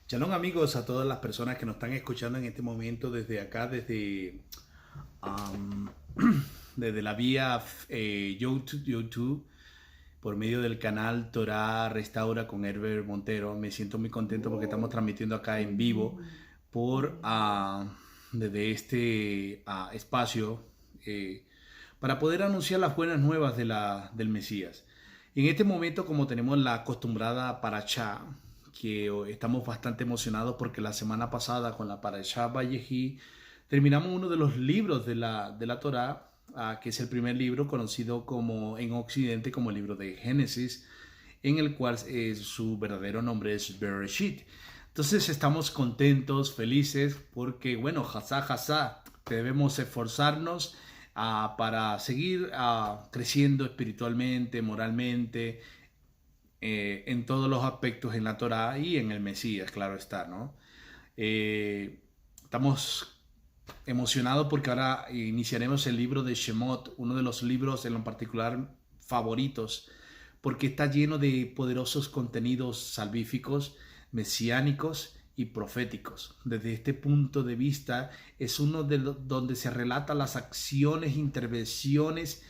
Shalom amigos a todas las personas que nos están escuchando en este momento desde acá, am, desde la vía YouTube, por medio del canal Torah Restaura con Herbert Montero. Me siento muy contento porque estamos transmitiendo acá en vivo por desde este espacio para poder anunciar las buenas nuevas del Mesías. En este momento, como tenemos la acostumbrada Parashá, que estamos bastante emocionados porque la semana pasada con la Parashá Vayehi terminamos uno de los libros de la Torá, que es el primer libro conocido como en Occidente como el libro de Génesis, en el cual su verdadero nombre es Bereshit. Entonces estamos contentos, felices, porque bueno, hasá, debemos esforzarnos para seguir creciendo espiritualmente, moralmente, en todos los aspectos en la Torá y en el Mesías, claro está, ¿no? Estamos emocionados porque ahora iniciaremos el libro de Shemot, uno de los libros en lo particular favoritos, porque está lleno de poderosos contenidos salvíficos, mesiánicos y proféticos. Desde este punto de vista es uno de donde se relatan las acciones, intervenciones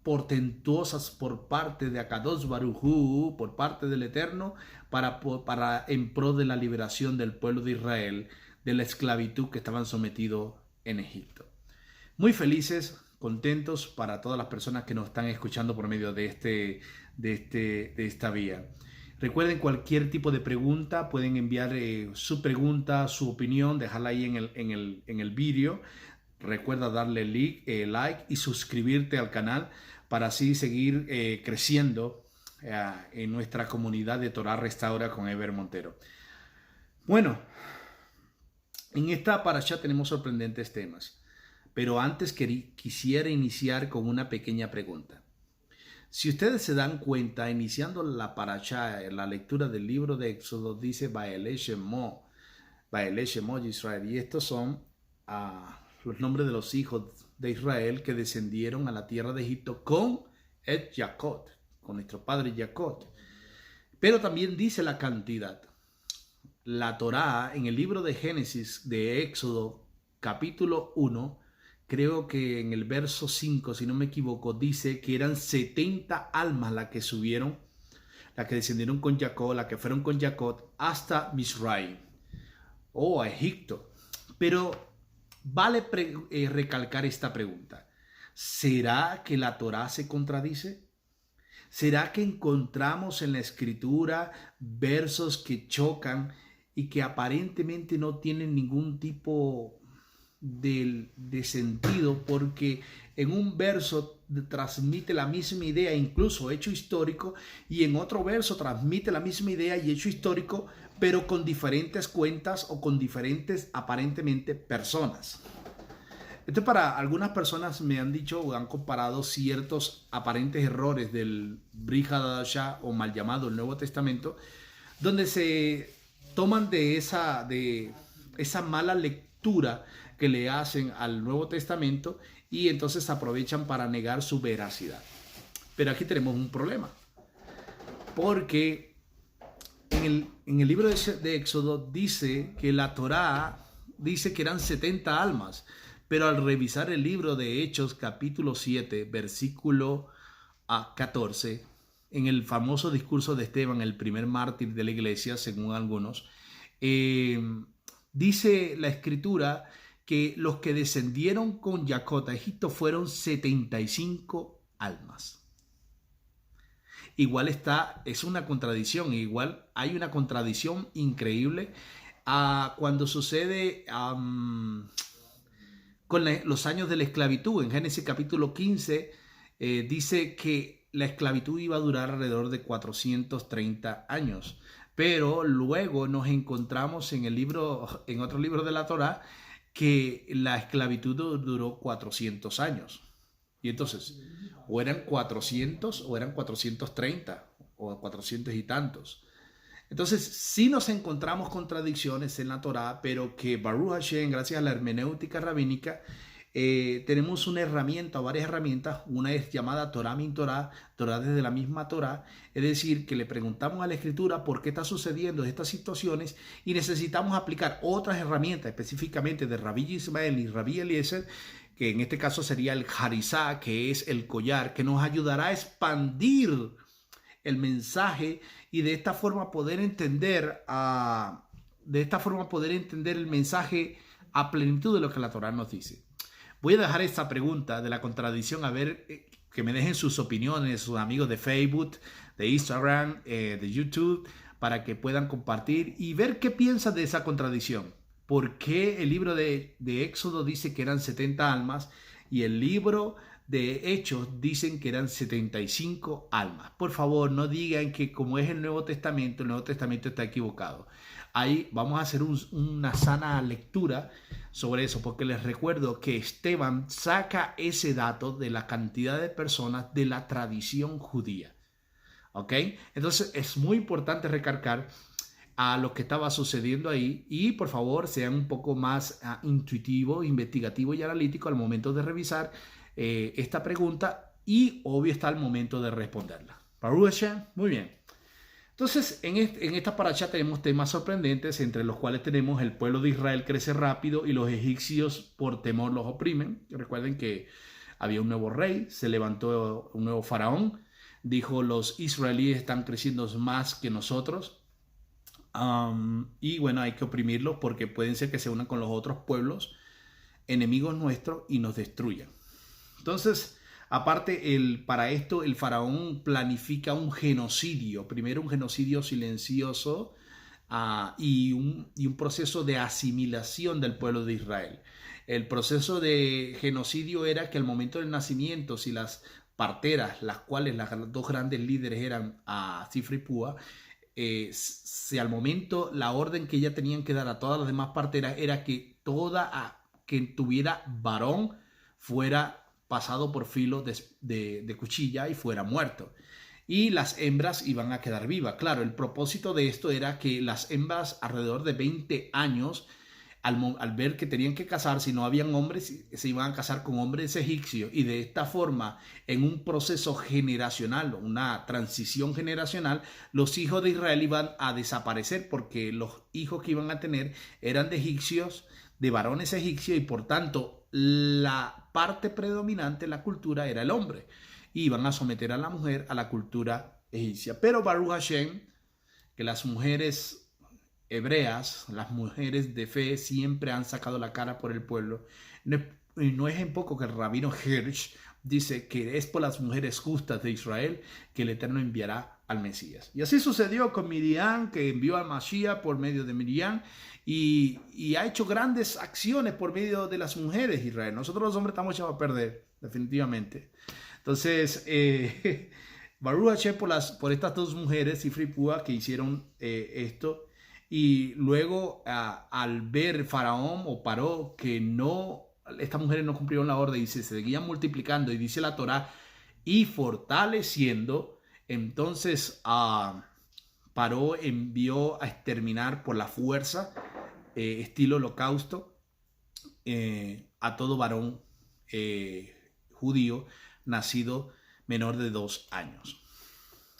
portentuosas por parte de Akadosh Baruj Hu, por parte del Eterno, para en pro de la liberación del pueblo de Israel de la esclavitud que estaban sometidos en Egipto. Muy felices, contentos para todas las personas que nos están escuchando por medio de esta vía. Recuerden, cualquier tipo de pregunta, pueden enviar su pregunta, su opinión, dejarla ahí en el vídeo. Recuerda darle like y suscribirte al canal para así seguir creciendo en nuestra comunidad de Torah Restaura con Eber Montero. Bueno, en esta parasha tenemos sorprendentes temas, pero antes quisiera iniciar con una pequeña pregunta. Si ustedes se dan cuenta, iniciando la parasha, la lectura del libro de Éxodo, dice Baelé Shemo Israel, y estos son los nombres de los hijos de Israel que descendieron a la tierra de Egipto con Jacob, con nuestro padre Jacob. Pero también dice la cantidad. La Torá en el libro de Génesis de Éxodo capítulo 1, creo que en el verso 5, si no me equivoco, dice que eran 70 almas las que subieron, las que descendieron con Jacob, las que fueron con Jacob hasta Misraim o a Egipto. Pero vale recalcar esta pregunta. ¿Será que la Torá se contradice? ¿Será que encontramos en la escritura versos que chocan y que aparentemente no tienen ningún tipo de sentido, porque en un verso transmite la misma idea, incluso hecho histórico, y en otro verso transmite la misma idea y hecho histórico, pero con diferentes cuentas o con diferentes aparentemente personas? Esto, para algunas personas me han dicho o han comparado ciertos aparentes errores del Brit Hadashah, o mal llamado el Nuevo Testamento, donde se toman de esa mala lectura que le hacen al Nuevo Testamento y entonces aprovechan para negar su veracidad. Pero aquí tenemos un problema, porque en el libro de Éxodo dice que la Torá dice que eran 70 almas, pero al revisar el libro de Hechos capítulo 7, versículo 14, en el famoso discurso de Esteban, el primer mártir de la iglesia, según algunos, dice la escritura que los que descendieron con Jacob a Egipto fueron 75 almas. Igual es una contradicción, igual hay una contradicción increíble cuando sucede con los años de la esclavitud. En Génesis capítulo 15 dice que la esclavitud iba a durar alrededor de 430 años. Pero luego nos encontramos en otro libro de la Torá, que la esclavitud duró 400 años. Y entonces, o eran 400 o eran 430 o 400 y tantos. Entonces, sí nos encontramos contradicciones en la Torá, pero que Baruch Hashem, gracias a la hermenéutica rabínica, tenemos una herramienta o varias herramientas. Una es llamada Torah min Torah, Torah desde la misma Torah, es decir, que le preguntamos a la Escritura por qué está sucediendo estas situaciones y necesitamos aplicar otras herramientas, específicamente de Rabí Ismael y Rabí Eliezer, que en este caso sería el Harizá, que es el collar, que nos ayudará a expandir el mensaje y de esta forma poder entender el mensaje a plenitud de lo que la Torah nos dice. Voy a dejar esta pregunta de la contradicción, a ver, que me dejen sus opiniones, sus amigos de Facebook, de Instagram, de YouTube, para que puedan compartir y ver qué piensan de esa contradicción. ¿Por qué el libro de Éxodo dice que eran 70 almas y el libro de Hechos dicen que eran 75 almas? Por favor, no digan que como es el Nuevo Testamento está equivocado. Ahí vamos a hacer una sana lectura sobre eso, porque les recuerdo que Esteban saca ese dato de la cantidad de personas de la tradición judía. ¿Ok? Entonces es muy importante recalcar a lo que estaba sucediendo ahí y por favor sean un poco más intuitivo, investigativo y analítico al momento de revisar esta pregunta y obvio está el momento de responderla. Baruch Hashem, muy bien. Entonces en esta paracha tenemos temas sorprendentes, entre los cuales tenemos el pueblo de Israel crece rápido y los egipcios por temor los oprimen. Recuerden que había un nuevo rey, se levantó un nuevo faraón, dijo los israelíes están creciendo más que nosotros. Y bueno, hay que oprimirlos porque pueden ser que se unan con los otros pueblos enemigos nuestros y nos destruyan. Entonces, aparte, para esto el faraón planifica un genocidio. Primero un genocidio silencioso y un proceso de asimilación del pueblo de Israel. El proceso de genocidio era que al momento del nacimiento, si las parteras, las cuales las dos grandes líderes eran Sifra y Púa, si al momento la orden que ella tenían que dar a todas las demás parteras era que que tuviera varón fuera pasado por filo de cuchilla y fuera muerto. Y las hembras iban a quedar vivas. Claro, el propósito de esto era que las hembras alrededor de 20 años, al ver que tenían que casar, si no habían hombres, se iban a casar con hombres egipcios. Y de esta forma, en un proceso generacional, una transición generacional, los hijos de Israel iban a desaparecer porque los hijos que iban a tener eran de egipcios, de varones egipcios, y por tanto la parte predominante de la cultura era el hombre. Y iban a someter a la mujer a la cultura egipcia. Pero Baruch Hashem, que las mujeres hebreas, las mujeres de fe, siempre han sacado la cara por el pueblo. No es en poco que el rabino Hirsch dice que es por las mujeres justas de Israel que el Eterno enviará al Mesías. Y así sucedió con Miriam, que envió al Mashiach por medio de Miriam y ha hecho grandes acciones por medio de las mujeres de Israel. Nosotros los hombres estamos echados a perder, definitivamente. Entonces, Baruch Hashem por estas dos mujeres, Sifra y Púa, que hicieron esto. Y luego, al ver Faraón o Paró que estas mujeres no cumplieron la orden y se seguían multiplicando, y dice la Torá, y fortaleciendo, entonces Paró envió a exterminar por la fuerza, estilo holocausto, a todo varón judío nacido menor de 2 años.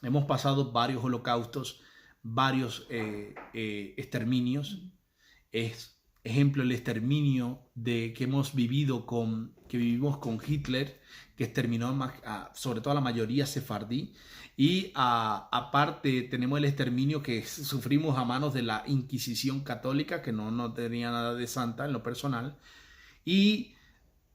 Hemos pasado varios holocaustos, varios exterminios. Es ejemplo el exterminio que vivimos con Hitler, que exterminó sobre todo a la mayoría sefardí, y aparte tenemos el exterminio que sufrimos a manos de la Inquisición católica, que no tenía nada de santa en lo personal. Y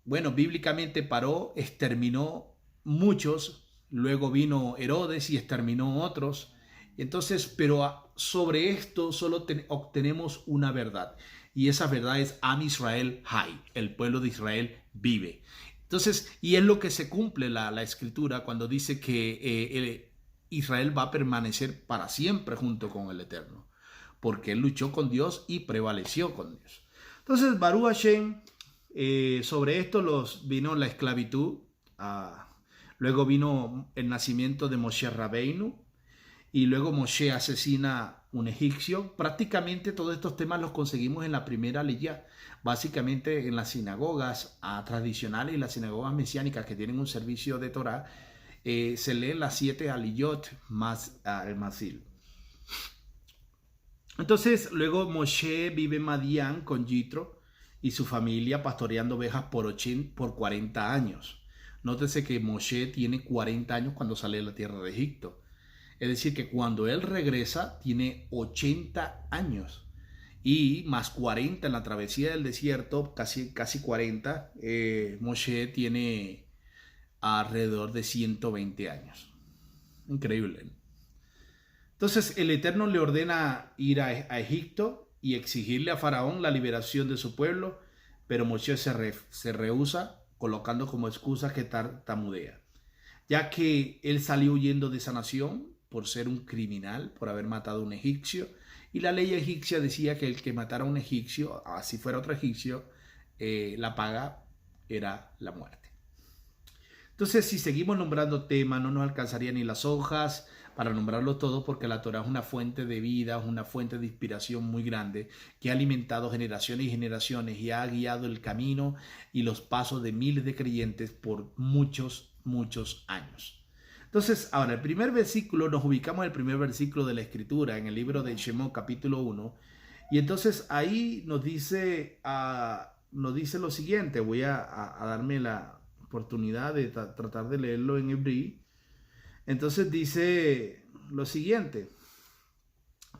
bueno, bíblicamente Paró exterminó muchos, luego vino Herodes y exterminó otros. Entonces, pero sobre esto solo obtenemos una verdad, y esa verdad es Am Israel Hay, el pueblo de Israel vive. Entonces, y es lo que se cumple la escritura cuando dice que Israel va a permanecer para siempre junto con el Eterno, porque él luchó con Dios y prevaleció con Dios. Entonces, Baruch Hashem, sobre esto vino la esclavitud, luego vino el nacimiento de Moshe Rabbeinu, y luego Moshe asesina un egipcio. Prácticamente todos estos temas los conseguimos en la primera Aliyá, básicamente en las sinagogas tradicionales y las sinagogas mesiánicas que tienen un servicio de Torah. Se leen las 7 Aliyot más el Masil. Entonces, luego Moshe vive en Madián con Yitro y su familia pastoreando ovejas por 40 años. Nótese que Moshe tiene 40 años cuando sale de la tierra de Egipto. Es decir, que cuando él regresa tiene 80 años y más 40 en la travesía del desierto, casi 40. Moshe tiene alrededor de 120 años. Increíble. Entonces el Eterno le ordena ir a Egipto y exigirle a Faraón la liberación de su pueblo, pero Moshe se rehúsa, colocando como excusa que tartamudea, ya que él salió huyendo de esa nación por ser un criminal, por haber matado a un egipcio, y la ley egipcia decía que el que matara a un egipcio, así fuera otro egipcio, la paga era la muerte. Entonces, si seguimos nombrando temas, no nos alcanzaría ni las hojas para nombrarlo todo, porque la Torah es una fuente de vida, es una fuente de inspiración muy grande que ha alimentado generaciones y generaciones y ha guiado el camino y los pasos de miles de creyentes por muchos años. Entonces, ahora, el primer versículo, nos ubicamos en el primer versículo de la Escritura, en el libro de Shemot, capítulo 1, y entonces ahí nos dice lo siguiente. Voy a darme la oportunidad de tratar de leerlo en hebreo. Entonces dice lo siguiente.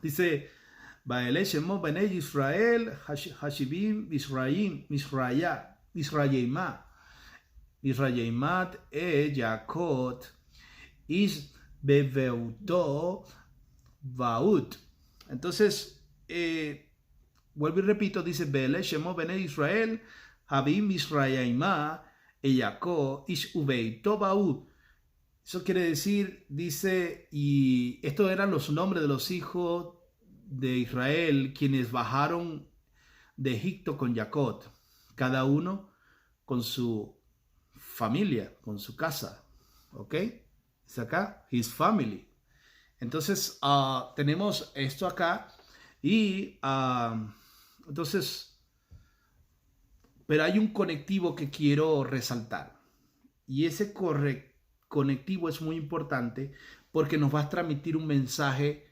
Dice, Baele Shemot Bnei Israel, Hashivim Israyemat Yakot Is Beveuto Vaut. Entonces, vuelvo y repito, dice, Baele Shemot Bnei Israel, Habim Israyemat Yakot Is Beveuto Vaut. Eso quiere decir, dice, y estos eran los nombres de los hijos de Israel, quienes bajaron de Egipto con Jacob, cada uno con su familia, con su casa, ¿ok? Es acá, his family. Entonces, tenemos esto acá y entonces, pero hay un conectivo que quiero resaltar y ese conectivo es muy importante porque nos va a transmitir un mensaje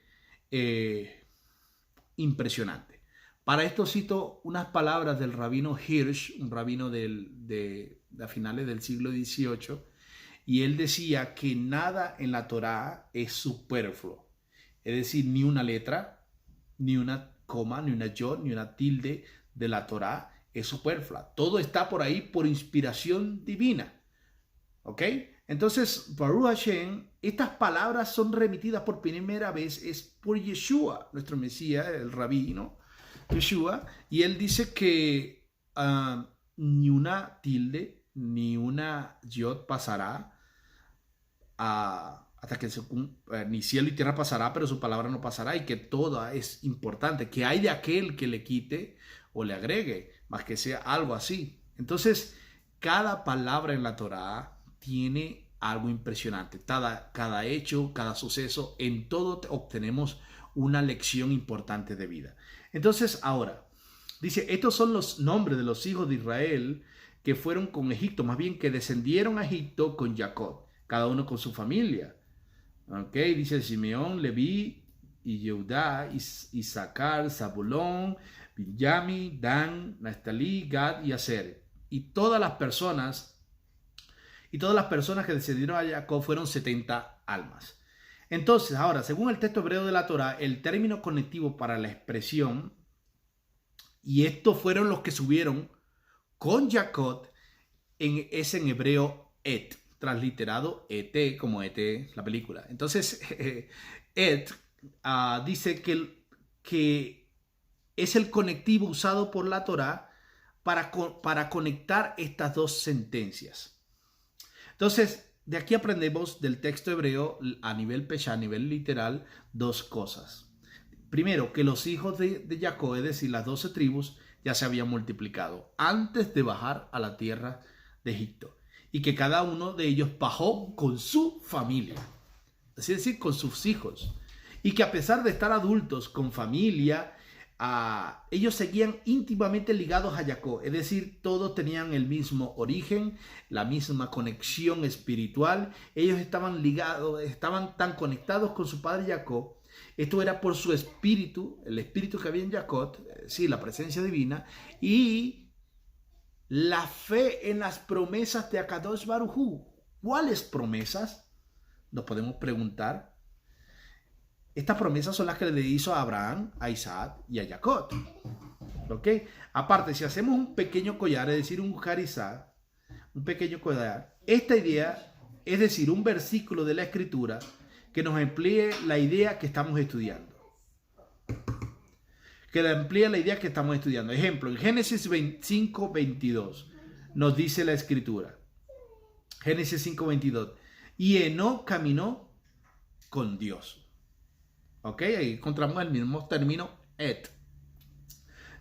impresionante. Para esto cito unas palabras del rabino Hirsch, un rabino de finales del siglo XVIII, y él decía que nada en la Torá es superfluo. Es decir, ni una letra, ni una coma, ni una yod, ni una tilde de la Torá es superflua. Todo está por ahí por inspiración divina. ¿Ok? Entonces, Baruch Hashem, estas palabras son remitidas por primera vez es por Yeshua, nuestro Mesías, el rabino Yeshua, y él dice que ni una tilde, ni una yod pasará hasta que ni cielo y tierra pasará, pero su palabra no pasará, y que toda es importante, que hay de aquel que le quite o le agregue, más que sea algo así. Entonces, cada palabra en la Torá tiene algo impresionante. Cada hecho, cada suceso, en todo obtenemos una lección importante de vida. Entonces, ahora, dice, estos son los nombres de los hijos de Israel que fueron con Egipto, más bien que descendieron a Egipto con Jacob, cada uno con su familia. Ok, dice Simeón, Leví y Yehudá, Isaacar, Zabulón, Benjamín, Dan, Naftalí, Gad y Aser. Y todas las personas que descendieron a Jacob fueron 70 almas. Entonces, ahora, según el texto hebreo de la Torá, el término conectivo para la expresión, y estos fueron los que subieron con Jacob, es en hebreo et, transliterado et, como et, la película. Entonces, et dice que es el conectivo usado por la Torá para conectar estas dos sentencias. Entonces, de aquí aprendemos del texto hebreo a nivel peshá, a nivel literal, dos cosas. Primero, que los hijos de Jacob, es decir, las 12 tribus, ya se habían multiplicado antes de bajar a la tierra de Egipto. Y que cada uno de ellos bajó con su familia, es decir, con sus hijos. y que a pesar de estar adultos con familia, ellos seguían íntimamente ligados a Jacob, es decir, todos tenían el mismo origen, la misma conexión espiritual. Ellos estaban ligados, estaban tan conectados con su padre Jacob. Esto era por su espíritu, el espíritu que había en Jacob, sí, la presencia divina, y la fe en las promesas de Akadosh Baruj Hu. ¿Cuáles promesas? Nos podemos preguntar. Estas promesas son las que le hizo a Abraham, a Isaac y a Jacob. ¿Ok? Aparte, si hacemos un pequeño collar, es decir, un harizat, un pequeño collar, esta idea, es decir, un versículo de la Escritura que nos amplíe la idea que estamos estudiando. Que le amplíe la idea que estamos estudiando. Ejemplo, en Génesis 5:22 nos dice la Escritura. Génesis 5:22. Y Enoc caminó con Dios. Ok, ahí encontramos el mismo término, et.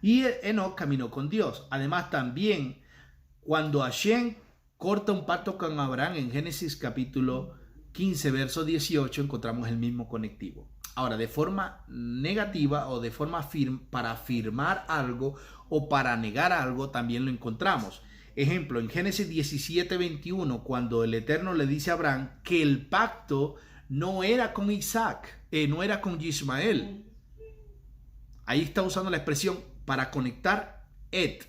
Y Enoc caminó con Dios. Además, también, cuando Hashem corta un pacto con Abraham en Génesis capítulo 15, verso 18, encontramos el mismo conectivo. Ahora, de forma negativa o de forma para afirmar algo o para negar algo, también lo encontramos. Ejemplo, en Génesis 17:21, cuando el Eterno le dice a Abraham que el pacto no era con Isaac, no era con Ismael. Ahí está usando la expresión para conectar et.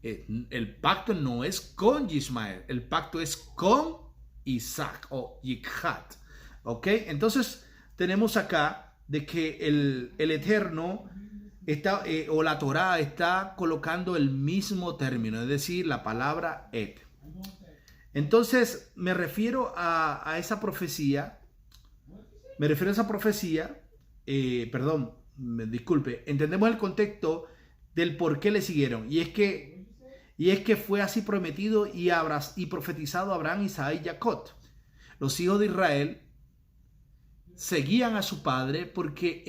El pacto no es con Ismael, el pacto es con Isaac o Yitzhak. ¿Ok? Entonces tenemos acá de que el Eterno está, o la Torá está colocando el mismo término, es decir, la palabra et. Entonces me refiero a esa profecía. Entendemos el contexto del por qué le siguieron. Y es que fue así prometido y profetizado a Abraham, Isaac y Jacob. Los hijos de Israel seguían a su padre porque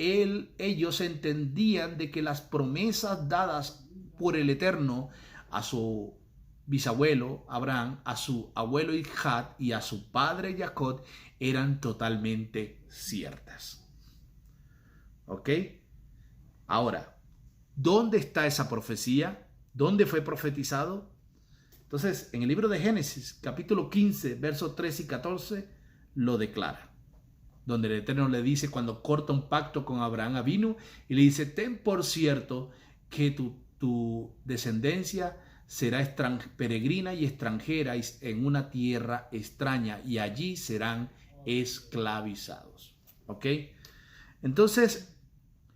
ellos entendían de que las promesas dadas por el Eterno a su bisabuelo Abraham, a su abuelo Isaac y a su padre Jacob eran totalmente ciertas. ¿Ok? Ahora, ¿dónde está esa profecía? ¿Dónde fue profetizado? Entonces, en el libro de Génesis, capítulo 15, versos 13 y 14, lo declara. Donde el Eterno le dice, cuando corta un pacto con Abraham Avinu, y le dice, ten por cierto que tu descendencia será peregrina y extranjera en una tierra extraña, y allí serán esclavizados. ¿Ok? Entonces,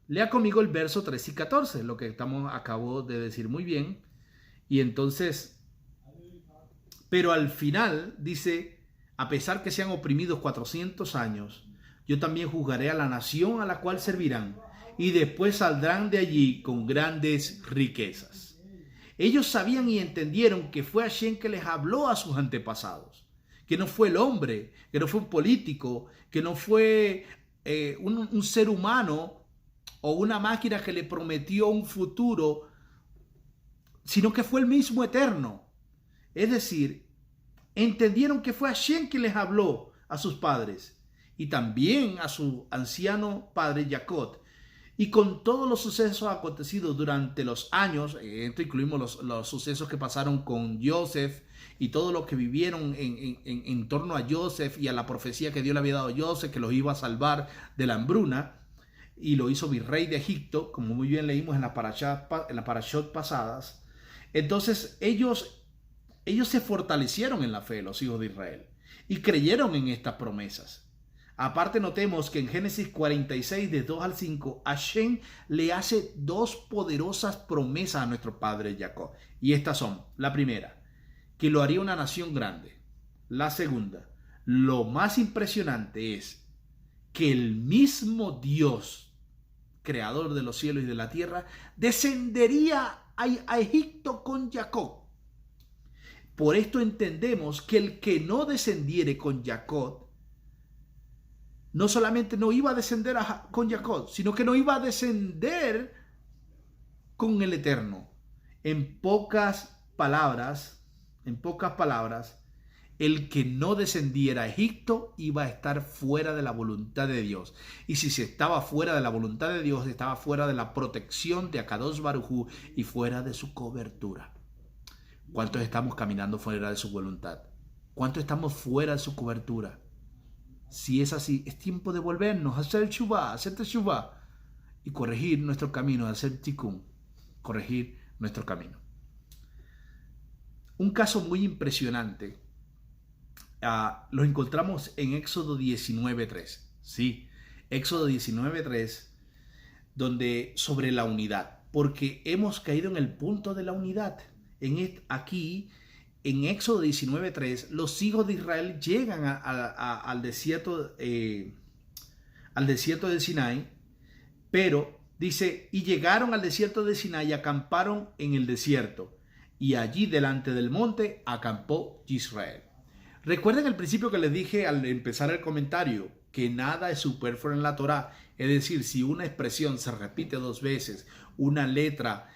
lea conmigo el verso 13 y 14, lo que acabo de decir muy bien. Y entonces, pero al final dice, a pesar que sean oprimidos 400 años, yo también juzgaré a la nación a la cual servirán, y después saldrán de allí con grandes riquezas. Ellos sabían y entendieron que fue Hashem que les habló a sus antepasados, que no fue el hombre, que no fue un político, que no fue un ser humano o una máquina que le prometió un futuro, sino que fue el mismo Eterno. Es decir, entendieron que fue Hashem que les habló a sus padres y también a su anciano padre Jacob. Y con todos los sucesos acontecidos durante los años, esto incluimos los sucesos que pasaron con Joseph y todo lo que vivieron en torno a Joseph y a la profecía que Dios le había dado a Joseph, que los iba a salvar de la hambruna, y lo hizo virrey de Egipto, como muy bien leímos en las parashot pasadas. Entonces ellos se fortalecieron en la fe, los hijos de Israel, y creyeron en estas promesas. Aparte, notemos que en Génesis 46, de 2 al 5, Hashem le hace dos poderosas promesas a nuestro padre Jacob. Y estas son: la primera, que lo haría una nación grande. La segunda, lo más impresionante es que el mismo Dios, creador de los cielos y de la tierra, descendería a Egipto con Jacob. Por esto entendemos que el que no descendiere con Jacob, no solamente no iba a descender con Jacob, sino que no iba a descender con el Eterno. En pocas palabras, el que no descendiera a Egipto iba a estar fuera de la voluntad de Dios. Y si se estaba fuera de la voluntad de Dios, estaba fuera de la protección de Akadosh Baruj Hu y fuera de su cobertura. ¿Cuántos estamos caminando fuera de su voluntad? ¿Cuántos estamos fuera de su cobertura? Si es así, es tiempo de volvernos a hacer shuvá, hacer teshuvá y corregir nuestro camino, hacer tikkun, corregir nuestro camino. Un caso muy impresionante lo encontramos en Éxodo 19:3. Sí, Éxodo 19:3, donde sobre la unidad, porque hemos caído en el punto de la unidad. Aquí, en Éxodo 19:3, los hijos de Israel llegan al desierto de Sinai, pero dice, y llegaron al desierto de Sinai y acamparon en el desierto, y allí delante del monte acampó Israel. Recuerden el principio que les dije al empezar el comentario, que nada es superfluo en la Torá. Es decir, si una expresión se repite 2 veces, una letra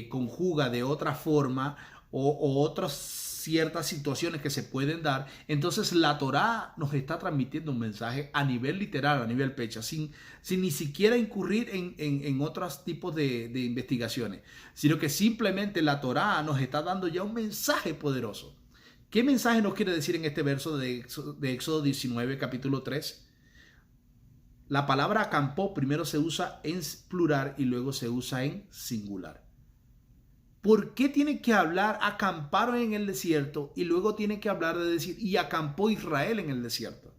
conjuga de otra forma o otras ciertas situaciones que se pueden dar, entonces la Torá nos está transmitiendo un mensaje a nivel literal, a nivel pecha, sin ni siquiera incurrir en otros tipos de investigaciones, sino que simplemente la Torá nos está dando ya un mensaje poderoso. ¿Qué mensaje nos quiere decir en este verso de Éxodo 19, capítulo 3? La palabra acampó primero se usa en plural y luego se usa en singular. ¿Por qué tiene que hablar acamparon en el desierto y luego tiene que hablar de decir y acampó Israel en el desierto?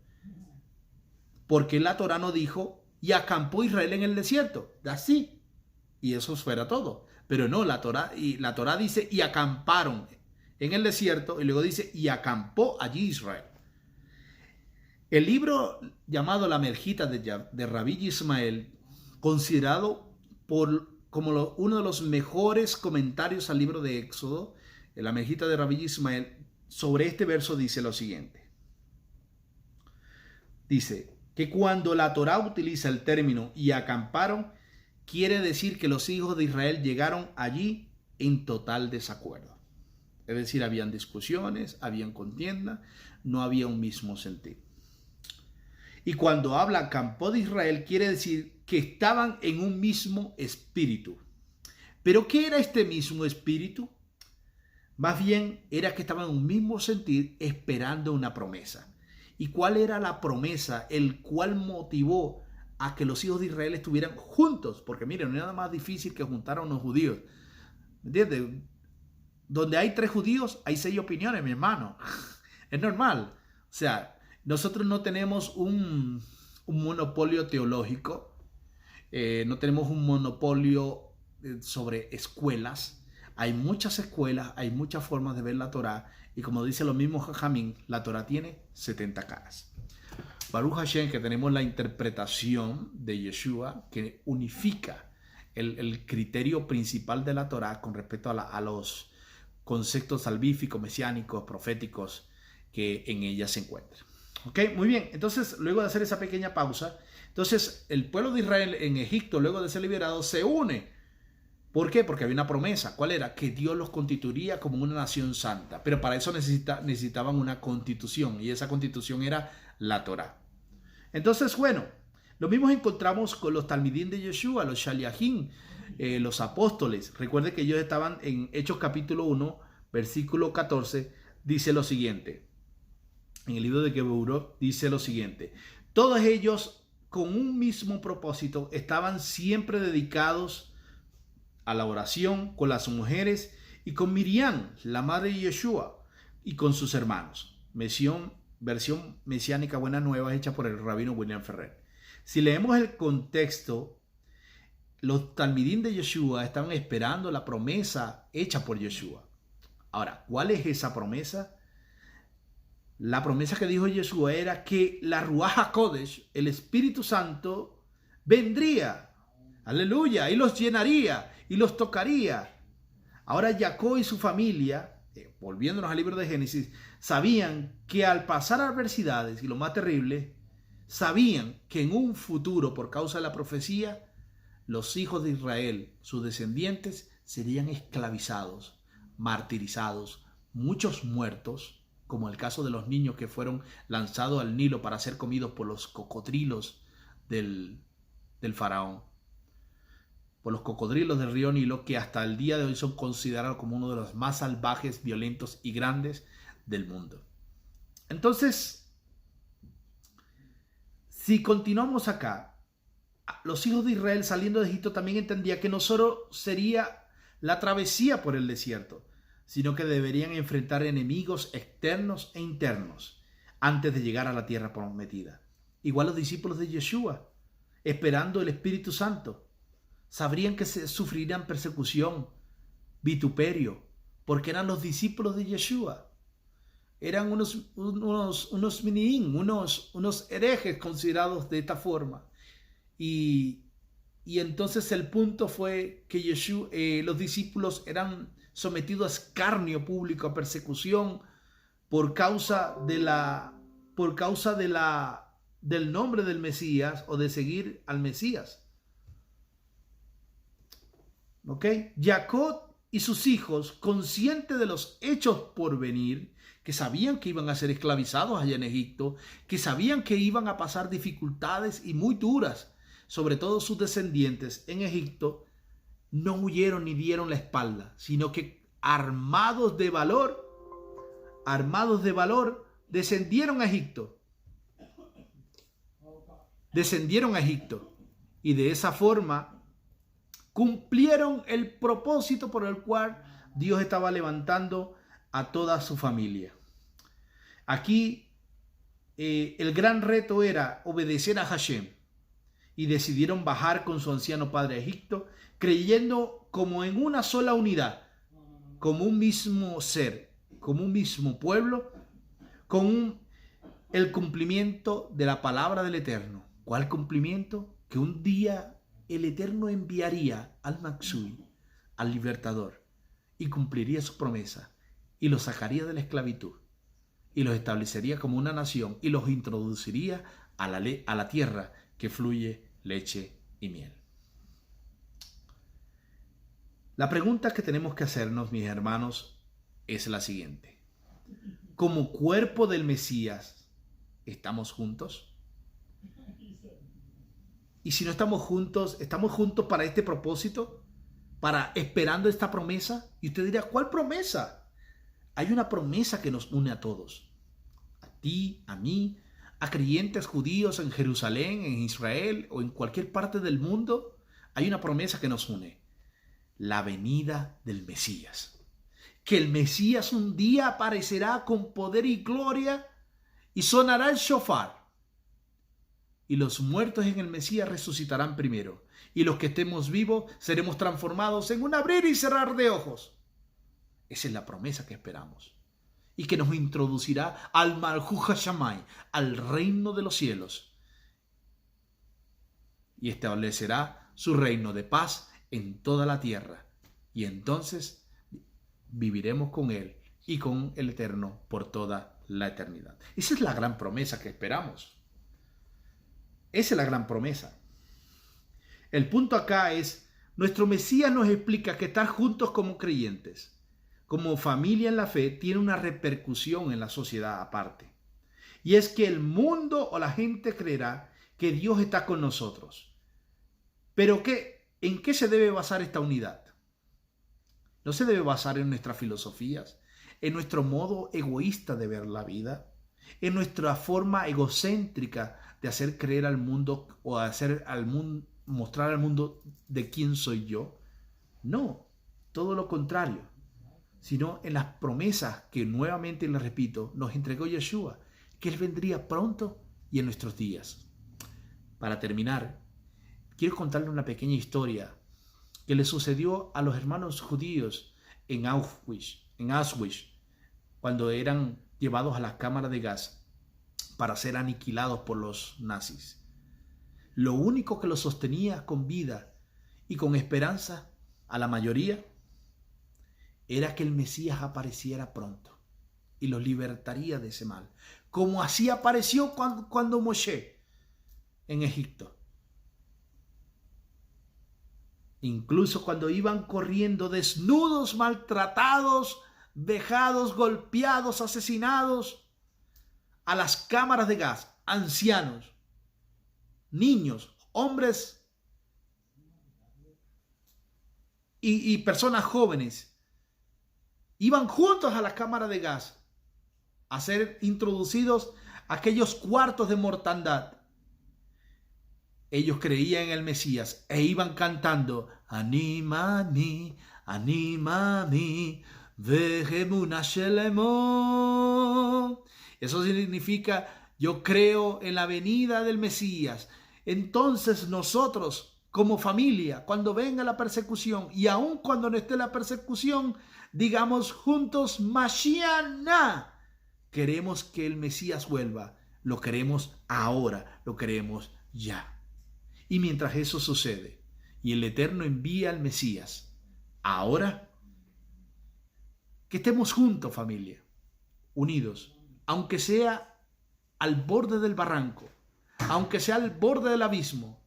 Porque la Torá no dijo y acampó Israel en el desierto. Así. Y eso fuera todo. Pero no, la Torá dice y acamparon en el desierto y luego dice y acampó allí Israel. El libro llamado La Merjita de Rabbi Ismael, considerado como uno de los mejores comentarios al libro de Éxodo, La Merjita de Rabbi Ismael, sobre este verso dice lo siguiente. Dice que cuando la Torá utiliza el término y acamparon, quiere decir que los hijos de Israel llegaron allí en total desacuerdo. Es decir, habían discusiones, habían contienda, no había un mismo sentir. Y cuando habla acampó de Israel, quiere decir que estaban en un mismo espíritu. ¿Pero qué era este mismo espíritu? Más bien era que estaban en un mismo sentir esperando una promesa. ¿Y cuál era la promesa? El cual motivó a que los hijos de Israel estuvieran juntos. Porque miren, no es nada más difícil que juntar a unos judíos. ¿Me entiendes? Donde hay 3 judíos, hay 6 opiniones, mi hermano. Es normal. O sea, nosotros no tenemos un monopolio teológico. No tenemos un monopolio sobre escuelas. Hay muchas escuelas, hay muchas formas de ver la Torá. Y como dice lo mismo Jajamín, la Torá tiene 70 caras. Baruch Hashem, que tenemos la interpretación de Yeshua, que unifica el criterio principal de la Torá con respecto a los conceptos salvíficos, mesiánicos, proféticos que en ella se encuentran. Ok, muy bien. Entonces, luego de hacer esa pequeña pausa, entonces el pueblo de Israel en Egipto, luego de ser liberado, se une. ¿Por qué? Porque había una promesa. ¿Cuál era? Que Dios los constituiría como una nación santa. Pero para eso necesitaban una constitución. Y esa constitución era la Torá. Entonces, bueno, lo mismo encontramos con los talmidín de Yeshua, los shaliachim, los apóstoles. Recuerde que ellos estaban en Hechos capítulo 1, versículo 14, dice lo siguiente. En el libro de Geburot dice lo siguiente. Todos ellos con un mismo propósito estaban siempre dedicados a la oración con las mujeres y con Miriam, la madre de Yeshua, y con sus hermanos. Versión mesiánica Buena Nueva hecha por el rabino William Ferrer. Si leemos el contexto, los talmidín de Yeshua estaban esperando la promesa hecha por Yeshua. Ahora, ¿cuál es esa promesa? La promesa que dijo Yeshua era que la Ruach HaKodesh, el Espíritu Santo, vendría. Aleluya, y los llenaría y los tocaría. Ahora Jacob y su familia, volviéndonos al libro de Génesis, sabían que al pasar adversidades, y lo más terrible, sabían que en un futuro, por causa de la profecía, los hijos de Israel, sus descendientes, serían esclavizados, martirizados, muchos muertos, como el caso de los niños que fueron lanzados al Nilo para ser comidos por los cocodrilos del faraón, por los cocodrilos del río Nilo, que hasta el día de hoy son considerados como uno de los más salvajes, violentos y grandes del mundo. Entonces, si continuamos acá, los hijos de Israel saliendo de Egipto también entendían que no solo sería la travesía por el desierto, sino que deberían enfrentar enemigos externos e internos antes de llegar a la tierra prometida. Igual los discípulos de Yeshua, esperando el Espíritu Santo, sabrían que sufrirían persecución, vituperio, porque eran los discípulos de Yeshua. Eran unos miniín, unos herejes considerados de esta forma. Y entonces el punto fue que Yeshua, los discípulos eran sometidos a escarnio público, a persecución por causa del nombre del Mesías o de seguir al Mesías. ¿Ok? Jacob y sus hijos, conscientes de los hechos por venir, que sabían que iban a ser esclavizados allá en Egipto, que sabían que iban a pasar dificultades y muy duras, sobre todo sus descendientes en Egipto, no huyeron ni dieron la espalda, sino que armados de valor, descendieron a Egipto. Descendieron a Egipto y de esa forma cumplieron el propósito por el cual Dios estaba levantando a toda su familia. Aquí el gran reto era obedecer a Hashem y decidieron bajar con su anciano padre a Egipto, creyendo como en una sola unidad, como un mismo ser, como un mismo pueblo, con el cumplimiento de la palabra del Eterno. ¿Cuál cumplimiento? Que un día el Eterno enviaría al Matsui, al libertador, y cumpliría su promesa, y los sacaría de la esclavitud, y los establecería como una nación, y los introduciría a la tierra que fluye leche y miel. La pregunta que tenemos que hacernos, mis hermanos, es la siguiente. Como cuerpo del Mesías, ¿estamos juntos? Y si no estamos juntos para este propósito, para esperando esta promesa. Y usted dirá, ¿cuál promesa? Hay una promesa que nos une a todos. A ti, a mí, a creyentes judíos en Jerusalén, en Israel o en cualquier parte del mundo. Hay una promesa que nos une. La venida del Mesías. Que el Mesías un día aparecerá con poder y gloria y sonará el shofar. Y los muertos en el Mesías resucitarán primero. Y los que estemos vivos seremos transformados en un abrir y cerrar de ojos. Esa es la promesa que esperamos. Y que nos introducirá al Malhut HaShamay, al reino de los cielos. Y establecerá su reino de paz en toda la tierra. Y entonces viviremos con Él y con el Eterno por toda la eternidad. Esa es la gran promesa que esperamos. Esa es la gran promesa. El punto acá es, nuestro Mesías nos explica que estar juntos como creyentes, como familia en la fe, tiene una repercusión en la sociedad aparte. Y es que el mundo o la gente creerá que Dios está con nosotros. Pero ¿en qué se debe basar esta unidad? No se debe basar en nuestras filosofías, en nuestro modo egoísta de ver la vida, en nuestra forma egocéntrica de hacer creer al mundo o hacer al mundo, mostrar al mundo de quién soy yo. No, todo lo contrario, sino en las promesas que nuevamente, les repito, nos entregó Yeshua, que Él vendría pronto y en nuestros días. Para terminar, quiero contarle una pequeña historia que le sucedió a los hermanos judíos en Auschwitz, cuando eran llevados a las cámaras de gas para ser aniquilados por los nazis. Lo único que los sostenía con vida y con esperanza a la mayoría era que el Mesías apareciera pronto y los libertaría de ese mal, como así apareció cuando Moshe en Egipto. Incluso cuando iban corriendo desnudos, maltratados, vejados, golpeados, asesinados, a las cámaras de gas, ancianos, niños, hombres y personas jóvenes, iban juntos a las cámaras de gas a ser introducidos a aquellos cuartos de mortandad. Ellos creían en el Mesías e iban cantando: Animani, animani, vejemuna shelemo. Eso significa: yo creo en la venida del Mesías. Entonces nosotros, como familia, cuando venga la persecución y aun cuando no esté la persecución, digamos juntos: Mashiach. Queremos que el Mesías vuelva. Lo queremos ahora, lo queremos ya. Y mientras eso sucede y el Eterno envía al Mesías, ahora, que estemos juntos, familia, unidos, aunque sea al borde del barranco, aunque sea al borde del abismo,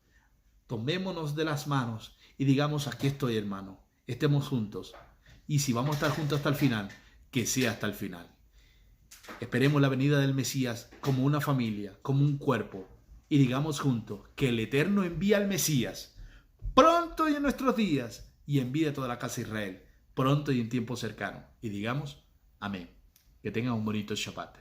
tomémonos de las manos y digamos: aquí estoy, hermano, estemos juntos. Y si vamos a estar juntos hasta el final, que sea hasta el final. Esperemos la venida del Mesías como una familia, como un cuerpo, y digamos juntos que el Eterno envía al Mesías pronto y en nuestros días, y envíe a toda la casa de Israel pronto y en tiempo cercano. Y digamos amén. Que tengan un bonito Shabbat.